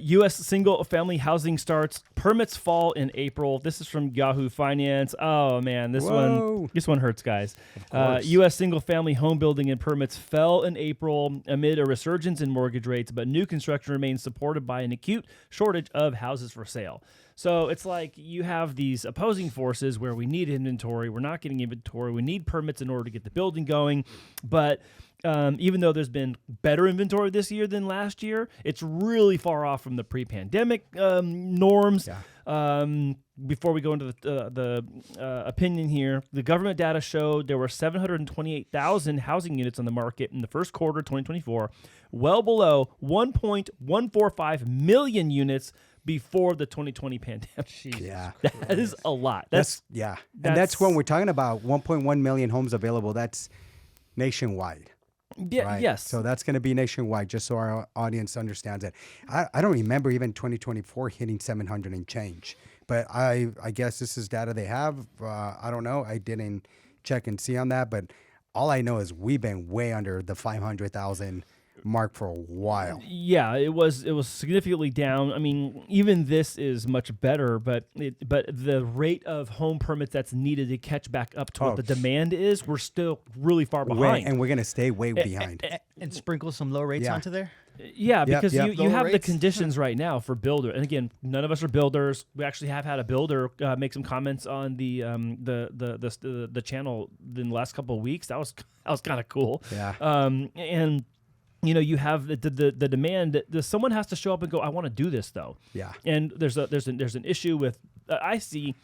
U.S. single-family housing starts. Permits fall in April. This is from Yahoo Finance. Oh, man, this one hurts, guys. U.S. single-family home building and permits fell in April amid a resurgence in mortgage rates, but new construction remains supported by an acute shortage of houses for sale. So it's like you have these opposing forces where we need inventory. We're not getting inventory. We need permits in order to get the building going. But even though there's been better inventory this year than last year, it's really far off from the pre-pandemic norms. Yeah. Before we go into the opinion here, the government data showed there were 728,000 housing units on the market in the first quarter of 2024, well below 1.145 million units before the 2020 pandemic. Yeah. That is a lot. And that's when we're talking about 1.1 million homes available. That's nationwide. Yeah, right? Yes. So that's going to be nationwide, just so our audience understands it. I don't remember even 2024 hitting 700 and change. But I guess this is data they have. I don't know. I didn't check and see on that. But all I know is we've been way under the 500,000 mark for a while. Yeah, it was significantly down. I mean, even this is much better, but the rate of home permits that's needed to catch back up to what the demand is, we're still really far behind. And we're going to stay way behind. And sprinkle some low rates onto there? Yeah, because you have the rates. conditions right now for builder. And again, none of us are builders. We actually have had a builder make some comments on the channel in the last couple of weeks. That was kind of cool. Yeah. And you know, you have the demand. Someone has to show up and go, I want to do this, though. Yeah. And there's an issue with I see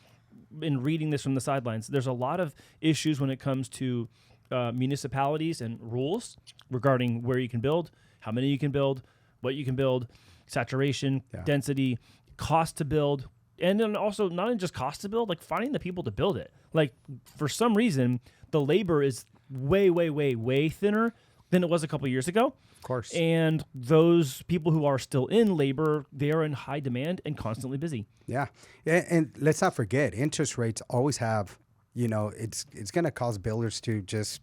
in reading this from the sidelines. There's a lot of issues when it comes to municipalities and rules regarding where you can build, how many you can build, what you can build, saturation, density, cost to build, and then also not even just cost to build, like finding the people to build it. Like for some reason, the labor is way, way, way, way thinner than it was a couple of years ago. Of course. And those people who are still in labor, they are in high demand and constantly busy. Yeah. And let's not forget, interest rates always have, it's going to cause builders to just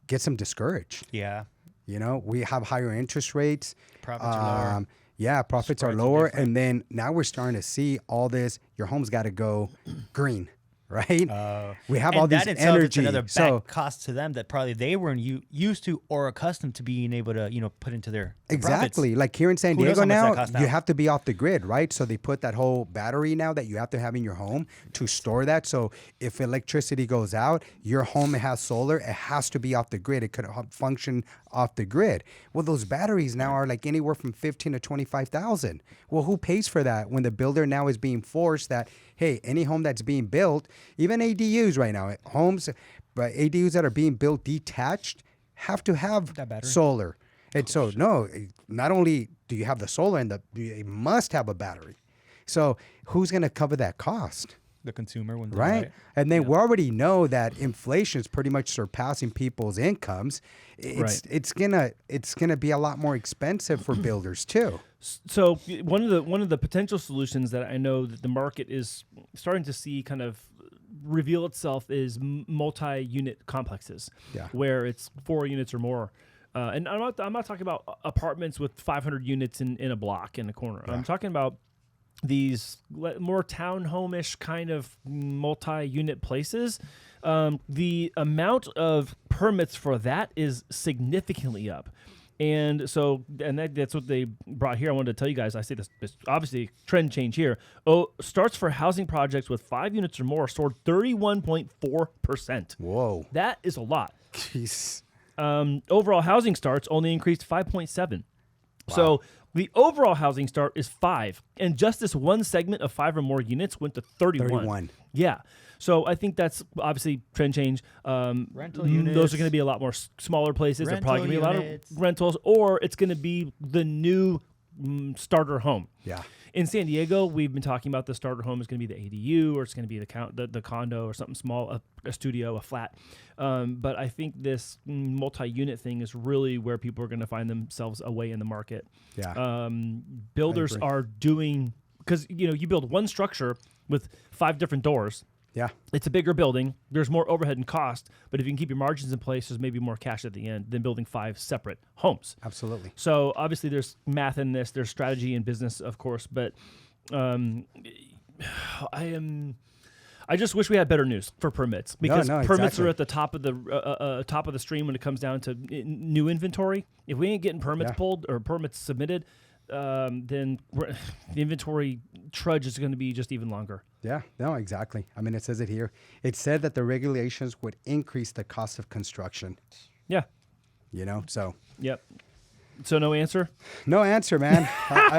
get some discouraged. Yeah. We have higher interest rates. Profits are lower. Yeah, profits are lower. And then now we're starting to see all this. Your home's got to go green. Right? We have all these energy. It's another back cost to them that probably they weren't used to or accustomed to being able to, put into their exactly. profits. Like here in San Diego now, you have to be off the grid, right? So they put that whole battery now that you have to have in your home to store that. So if electricity goes out, your home has solar, it has to be off the grid. It could function off the grid. Well, those batteries now are like anywhere from 15 to 25,000. Well, who pays for that when the builder now is being forced that, hey, any home that's being built, even ADUs right now, but ADUs that are being built detached have to have solar. And so, no, not only do you have the solar, you must have a battery. So who's going to cover that cost? The consumer. Right? And then we already know that inflation is pretty much surpassing people's incomes. It's gonna be a lot more expensive for builders too. So one of the potential solutions that I know that the market is starting to see kind of reveal itself is multi-unit complexes, where it's 4 units or more. And I'm not talking about apartments with 500 units in a block in a corner. I'm talking about these more townhome-ish kind of multi-unit places. The amount of permits for that is significantly up. And so, that's what they brought here. I wanted to tell you guys, I say this obviously trend change here. Starts for housing projects with 5 units or more soared 31.4%. Whoa. That is a lot. Jeez. Overall housing starts only increased 5.7. Wow. So the overall housing start is 5, and just this one segment of 5 or more units went to 31. Yeah. So I think that's obviously trend change. Rental units. Those are going to be a lot more smaller places. They're probably going to be a lot of rentals, or it's going to be the new starter home. Yeah. In San Diego, we've been talking about the starter home is going to be the ADU, or it's going to be the condo or something small, a studio, a flat. But I think this multi-unit thing is really where people are going to find themselves away in the market. Yeah. Builders are doing, because you build one structure with 5 different doors, Yeah. It's a bigger building. There's more overhead and cost, but if you can keep your margins in place, there's maybe more cash at the end than building 5 separate homes. Absolutely. So obviously there's math in this. There's strategy in business, of course, but I just wish we had better news for permits, because permits are at the top of the stream when it comes down to new inventory. If we ain't getting permits pulled or permits submitted, then the inventory trudge is going to be just even longer. Yeah, no, exactly. I mean, it says it here. It said that the regulations would increase the cost of construction. Yeah. So. Yep. So no answer? No answer, man.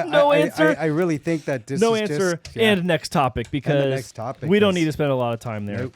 No answer? I really think that this no is answer. just... And next topic, because we don't need to spend a lot of time there. Nope.